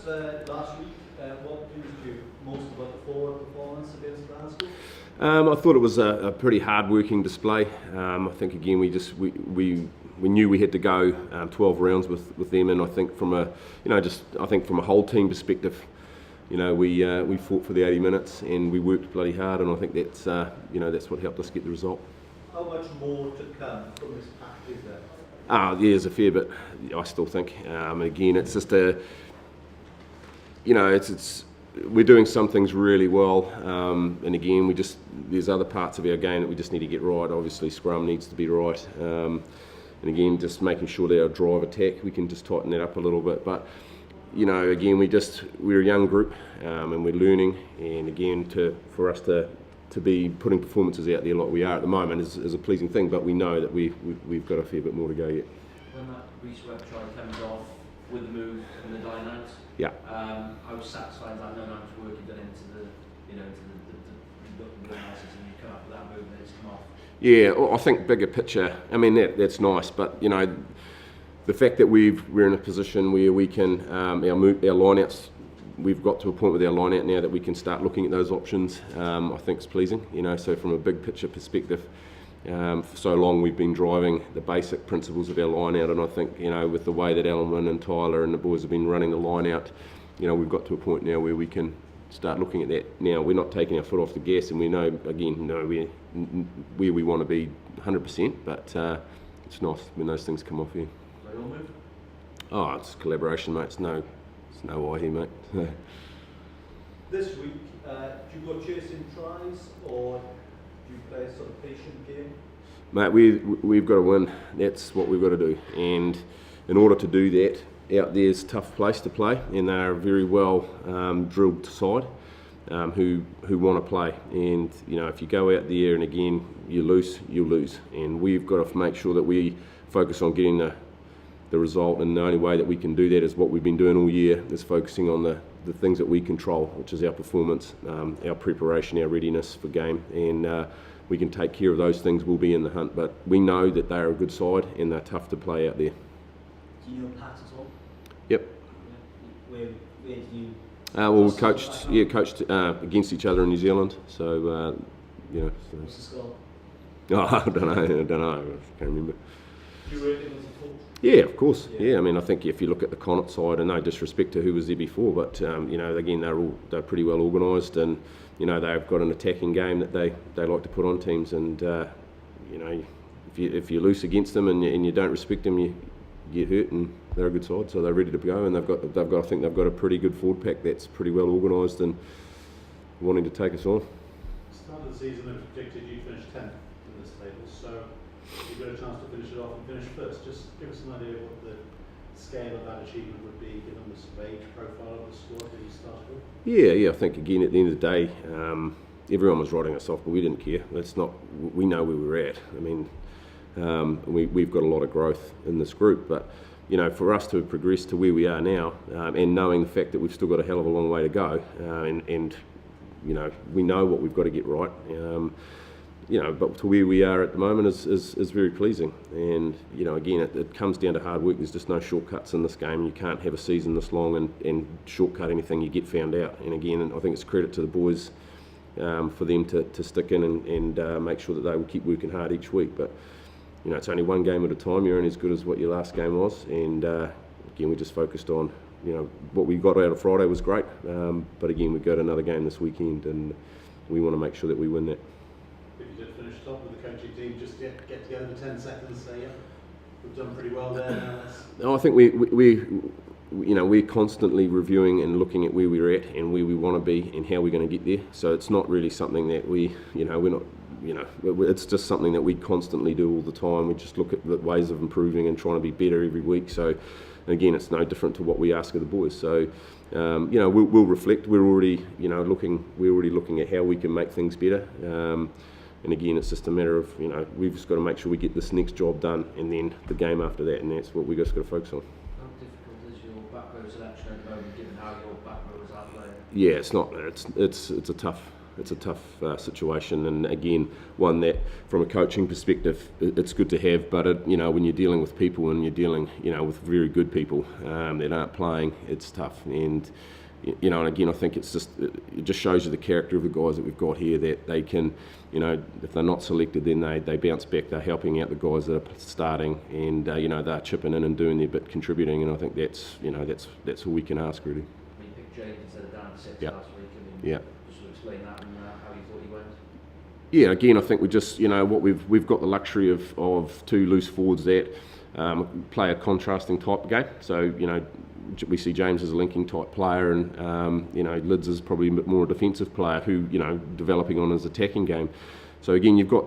just last week, what pleased you most about the forward performance against Glasgow? I thought it was a pretty hard-working display. I think again we knew we had to go 12 rounds with them, and I think from a from a whole team perspective, we fought for the 80 minutes and we worked bloody hard, and I think that's that's what helped us get the result. How much more to come from this pack is there? Yeah, there's a fair bit, I still think. And again, it's just we're doing some things really well, and again, there's other parts of our game that we just need to get right. Obviously, scrum needs to be right, and again, just making sure that our drive attack, we can just tighten that up a little bit. But again, we're a young group, and we're learning, and again, for us to be putting performances out there like we are at the moment is a pleasing thing, but we know that we've got a fair bit more to go yet. When that Reese-Webb try comes off with the move and the line out, yeah. I was satisfied that no much work you've done into the analysis, and you come up with that move and it's come off. Yeah, I think bigger picture, I mean that's nice, but the fact that we're in a position where we can our lineouts, we've got to a point with our line out now that we can start looking at those options. I think it's pleasing, so from a big picture perspective, for so long we've been driving the basic principles of our line out, and I think, with the way that Alan Wynne and Tyler and the boys have been running the line out, we've got to a point now where we can start looking at that. Now, we're not taking our foot off the gas, and we know, again, we're where we want to be 100%, but it's nice when those things come off here. They all move? Oh, it's collaboration, mate. It's no why here, mate. This week, do you go chasing tries, or do you play a sort of patient game? Mate, we've got to win. That's what we've got to do. And in order to do that, out there's a tough place to play, and they're a very well drilled side who want to play. And if you go out there and again you'll lose. And we've got to make sure that we focus on getting the result, and the only way that we can do that is what we've been doing all year, is focusing on the things that we control, which is our performance, our preparation, our readiness for game, and we can take care of those things, we'll be in the hunt. But we know that they're a good side and they're tough to play out there. Do you know Pat at all? Yep. Yeah. Where do you... Well, we coached against each other in New Zealand, so So. What's the score? Oh, I don't know, I can't remember. Do you rate him as a coach? Yeah, of course. Yeah, I mean, I think if you look at the Connacht side, and no disrespect to who was there before, but again, they're pretty well organised, and they've got an attacking game that they like to put on teams, and if you're loose against them and you don't respect them, you get hurt, and they're a good side, so they're ready to go, and I think they've got a pretty good forward pack that's pretty well organised and wanting to take us on. Start of the season, it was predicted you finished 10th in this table, so you've got a chance to finish it off and finish first. Just give us an idea of what the scale of that achievement would be, given the sort of age profile of the squad that you started with. Yeah. I think again at the end of the day, everyone was writing us off, but we didn't care. We know where we're at. I mean, we've got a lot of growth in this group, but for us to progress to where we are now, and knowing the fact that we've still got a hell of a long way to go, and we know what we've got to get right. But to where we are at the moment is very pleasing. And again, it comes down to hard work. There's just no shortcuts in this game. You can't have a season this long and shortcut anything. You get found out. And again, I think it's credit to the boys for them to stick in and make sure that they will keep working hard each week. But it's only one game at a time. You're only as good as what your last game was. And again, we just focused on what we got out of Friday was great. But again, we've got another game this weekend, and we want to make sure that we win that. If you did finish top with the coaching team, just get together for 10 seconds and say, yeah, we've done pretty well there. Now No, I think we're constantly reviewing and looking at where we're at and where we want to be and how we're going to get there. So it's not really something that we're not, it's just something that we constantly do all the time. We just look at the ways of improving and trying to be better every week. So again, it's no different to what we ask of the boys. So we'll reflect. We're already looking at how we can make things better. And again, it's just a matter of, we've just got to make sure we get this next job done, and then the game after that, and that's what we've just got to focus on. How difficult is your back row selection at the moment, given how your back row is out there? Yeah, it's not. It's a situation, and again, one that from a coaching perspective it's good to have, but when you're dealing with people and you're dealing with very good people that aren't playing, it's tough. And and again, I think it just shows you the character of the guys that we've got here, that they can, if they're not selected, then they bounce back. They're helping out the guys that are starting, and they're chipping in and doing their bit, contributing. And I think that's all we can ask, really. You picked James instead of Dan at 6 Yep. last week. Yeah. Just to explain that and how you thought he went. Yeah, again, I think we just, what we've got the luxury of two loose forwards that play a contrasting type game. So, we see James as a linking type player, and Lids is probably a bit more a defensive player who, developing on his attacking game. So again, you've got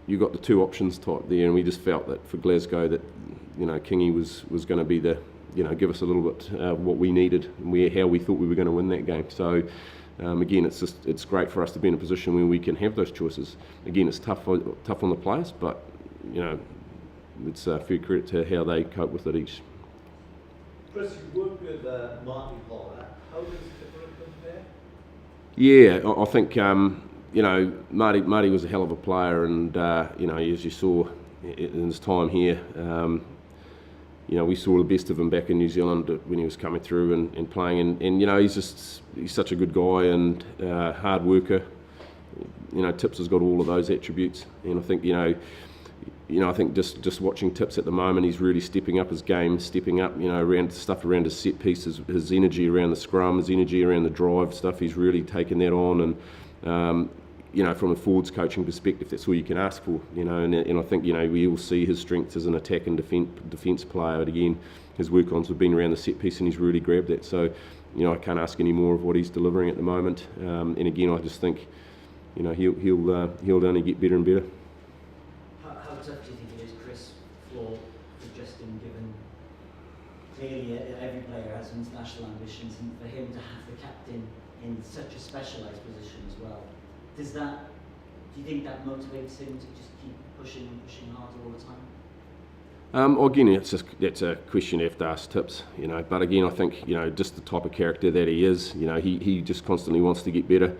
the two options type there, and we just felt that for Glasgow that, Kingy was going to be the, give us a little bit what we needed and how we thought we were going to win that game. So. Again, it's great for us to be in a position where we can have those choices. Again, it's tough on the players, but it's fair credit to how they cope with it each. Chris, you worked with Marty Holler. How does Tipper compare? Yeah, I think Marty was a hell of a player, and as you saw in his time here. We saw the best of him back in New Zealand when he was coming through and playing, and he's such a good guy and hard worker. Tips has got all of those attributes, and I think I think just watching Tips at the moment, he's really stepping up his game, stepping up around his set pieces, his energy around the scrum, his energy around the drive stuff. He's really taken that on, and from a forwards coaching perspective, that's all you can ask for, and I think, we all see his strengths as an attack and defence player, but again, his work-ons have been around the set piece and he's really grabbed that, so, I can't ask any more of what he's delivering at the moment, and again, I just think, he'll only get better and better. How tough do you think it is, Chris, for Justin, given clearly every player has international ambitions, and for him to have the captain in such a specialised position as well? Do you think that motivates him to just keep pushing harder all the time? Again, that's a question you have to ask Tips, but again, I think, just the type of character that he is, he just constantly wants to get better,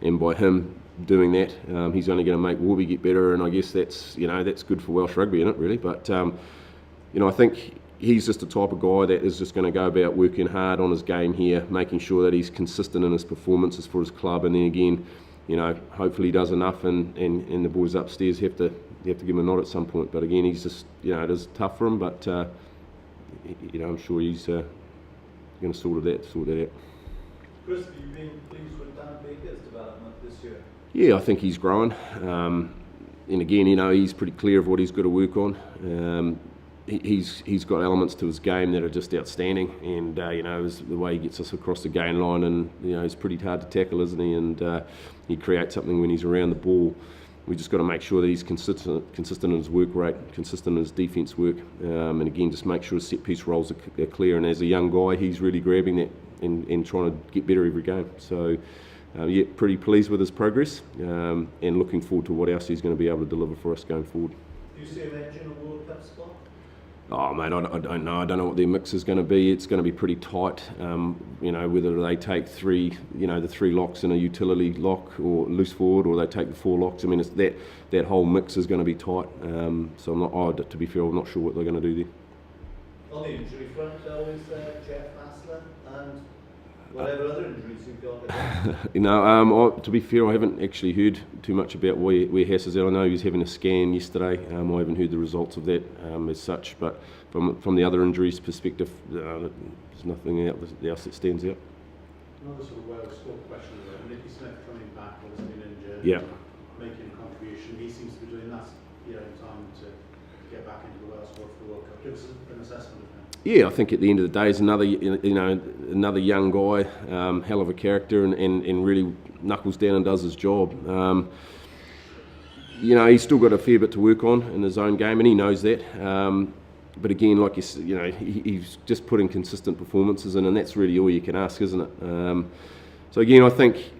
and by him doing that, he's only going to make Warby get better, and I guess that's good for Welsh rugby, isn't it, really? But, I think he's just the type of guy that is just going to go about working hard on his game here, making sure that he's consistent in his performances for his club, and then again, hopefully he does enough, and the boys upstairs have to give him a nod at some point. But again, he's just, it is tough for him, but I'm sure he's going to sort that out. Chris, have you been pleased with Dan Baker's development this year? Yeah, I think he's growing, and again, he's pretty clear of what he's got to work on. He's got elements to his game that are just outstanding, and the way he gets us across the gain line, and he's pretty hard to tackle, isn't he? And he creates something when he's around the ball. We just got to make sure that he's consistent in his work rate, consistent in his defence work, and again, just make sure his set piece roles are clear. And as a young guy, he's really grabbing that and trying to get better every game. So pretty pleased with his progress, and looking forward to what else he's going to be able to deliver for us going forward. Do you see him edging a World Cup spot? Oh, mate, I don't know. I don't know what their mix is going to be. It's going to be pretty tight. Whether they take the three locks in a utility lock or loose forward, or they take the four locks. I mean, it's that whole mix is going to be tight. So I'm not. To be fair, I'm not sure what they're going to do there. On the injury front, always Jeff Asler and whatever other injuries you've got. To be fair, I haven't actually heard too much about where Hass is at. I know he was having a scan yesterday. I haven't heard the results of that as such, but from the other injuries perspective, there's nothing else that stands out. Another sort of well-scored question though. Nicky Smith coming back, obviously been injured, Yeah. making a contribution. He seems to be doing that, in time to get back into the Welsh squad for the World Cup. Give us an assessment of him. Yeah, I think at the end of the day, he's another young guy, hell of a character, and really knuckles down and does his job. He's still got a fair bit to work on in his own game, and he knows that. But again, like he's just putting consistent performances in, and that's really all you can ask, isn't it? So again, I think,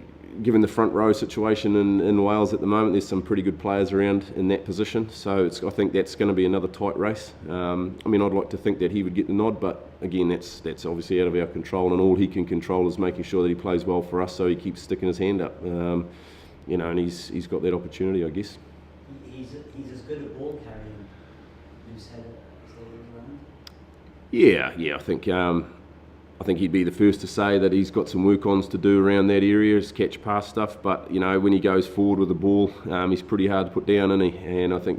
given the front row situation in Wales at the moment, there's some pretty good players around in that position. So I think that's going to be another tight race. I'd like to think that he would get the nod, but again, that's obviously out of our control, and all he can control is making sure that he plays well for us, so he keeps sticking his hand up. and he's got that opportunity, I guess. He's as good at ball carrying loose header as they around. Yeah, I think he'd be the first to say that he's got some work-ons to do around that area, his catch-pass stuff. But when he goes forward with the ball, he's pretty hard to put down, isn't he? And I think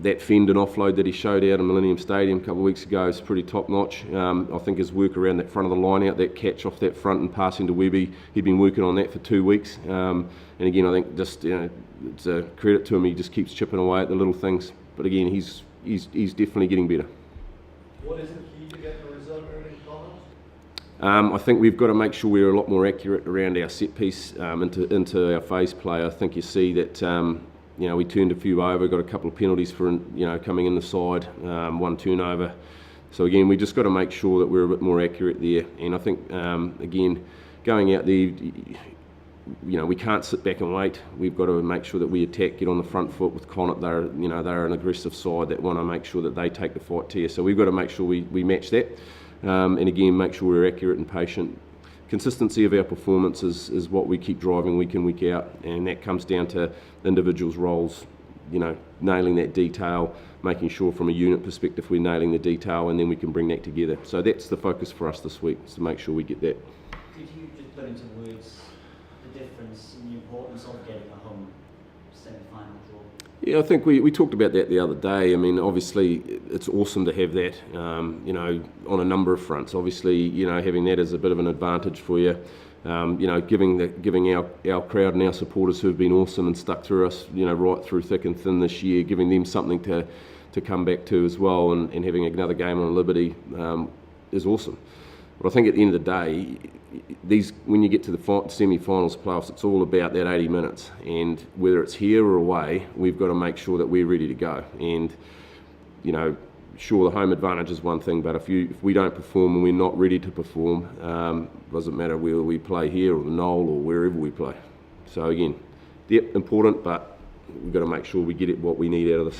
that fend and offload that he showed out in Millennium Stadium a couple of weeks ago is pretty top-notch. I think his work around that front of the line out, that catch off that front and passing to Webby, he'd been working on that for 2 weeks. And again, I think just it's a credit to him. He just keeps chipping away at the little things. But again, he's definitely getting better. What is the key to getting a result early in Connacht? I think we've got to make sure we're a lot more accurate around our set piece into our phase play. I think you see that we turned a few over, got a couple of penalties for coming in the side, one turnover. So again, we just got to make sure that we're a bit more accurate there. And I think again, going out there, we can't sit back and wait. We've got to make sure that we attack, get on the front foot with Connacht. They're an aggressive side that want to make sure that they take the fight to you. So we've got to make sure we match that. And again, make sure we're accurate and patient. Consistency of our performance is what we keep driving week in, week out. And that comes down to individuals' roles, nailing that detail, making sure from a unit perspective we're nailing the detail, and then we can bring that together. So that's the focus for us this week, is to make sure we get that. Could you just put into words the difference and the importance of getting a home semi-final draw? Yeah, I think we talked about that the other day. I mean, obviously, it's awesome to have that, on a number of fronts. Obviously, having that is a bit of an advantage for you. Giving our crowd and our supporters who have been awesome and stuck through us, right through thick and thin this year, giving them something to come back to as well, and having another game on Liberty is awesome. But I think at the end of the day, when you get to the semi-finals, playoffs, it's all about that 80 minutes. And whether it's here or away, we've got to make sure that we're ready to go. And, sure, the home advantage is one thing, but if we don't perform and we're not ready to perform, doesn't matter whether we play here or the Knoll or wherever we play. So again, important, but we've got to make sure we get what we need out of this.